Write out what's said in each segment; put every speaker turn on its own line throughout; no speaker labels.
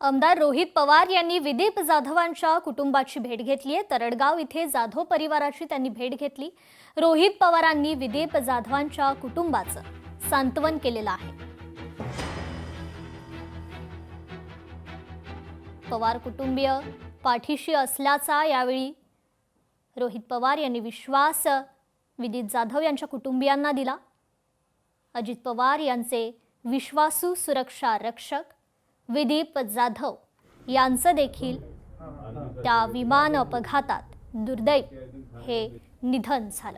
आमदार रोहित पवार यांनी विदीप जाधवांच्या कुटुंबाची भेट घेतली आहे। तरडगाव इथे जाधव परिवाराची त्यांनी भेट घेतली। रोहित पवारांनी विदीप जाधवांच्या कुटुंबाचं सांत्वन केलेलं आहे। पवार कुटुंबीय पाठीशी असल्याचा यावेळी रोहित पवार यांनी विश्वास विदीप जाधव यांच्या कुटुंबियांना दिला। अजित पवार यांचे विश्वासू सुरक्षा रक्षक विदीप जाधव यांचं देखील त्या विमान अपघातात दुर्दैव हे निधन झालं।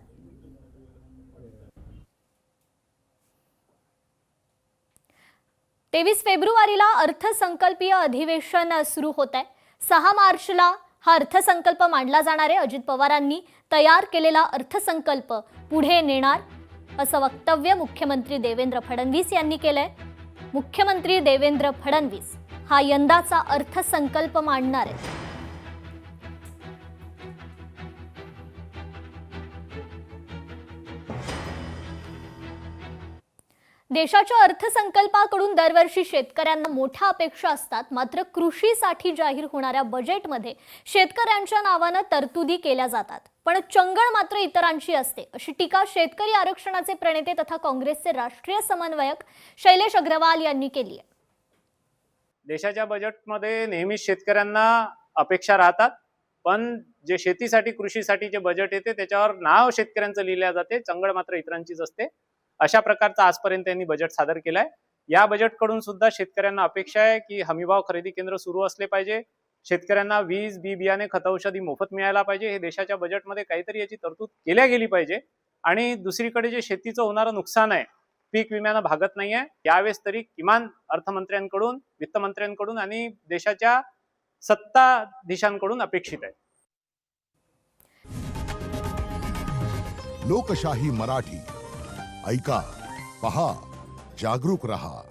तेवीस फेब्रुवारीला अर्थसंकल्पीय अधिवेशन सुरू होत आहे। 6 मार्चला हा अर्थसंकल्प मांडला जाणार आहे। अजित पवारांनी तयार केलेला अर्थसंकल्प पुढे नेणार असं वक्तव्य मुख्यमंत्री देवेंद्र फडणवीस यांनी केलंय। मुख्यमंत्री देवेंद्र फडणवीस हा यंदाचा अर्थसंकल्प मांडणार आहेत। देशाच्या अर्थसंकल्पाकडून दरवर्षी शेतकऱ्यांना मोठ्या अपेक्षा असतात, मात्र कृषीसाठी जाहीर होणाऱ्या बजेटमध्ये शेतकऱ्यांच्या नावाने तरतुदी केल्या जातात, पण चंगळ मात्र इतरांची असते, अशी टीका शेतकरी आरक्षणाचे प्रणेते तथा काँग्रेसचे राष्ट्रीय समन्वयक शैलेश अग्रवाल यांनी केली आहे।
देशाच्या बजेटमध्ये नेहमीच शेतकऱ्यांना अपेक्षा राहतात, पण जे शेतीसाठी कृषीसाठी जे बजेट येते त्याच्यावर नाव शेतकऱ्यांचं लिहिल्या जाते, चंगळ मात्र इतरांचीच असते। अशा प्रकारचा आजपर्यंत त्यांनी बजेट सादर केलाय। या बजेटकडून सुद्धा शेतकऱ्यांना अपेक्षा आहे की हमीभाव खरेदी केंद्र सुरू असले पाहिजे, शेतकऱ्यांना वीज बी बियाणे खत औषधी मोफत मिळायला पाहिजे। हे देशाच्या बजेटमध्ये काहीतरी याची तरतूद केल्या गेली पाहिजे। आणि दुसरीकडे जे शेतीचं होणारं नुकसान आहे, पीक विम्यानं भागत नाहीये, यावेळेस तरी किमान अर्थमंत्र्यांकडून, वित्तमंत्र्यांकडून आणि देशाच्या सत्ताधीशांकडून अपेक्षित आहे।
लोकशाही मराठी ऐका, पहा, जागरूक रहा।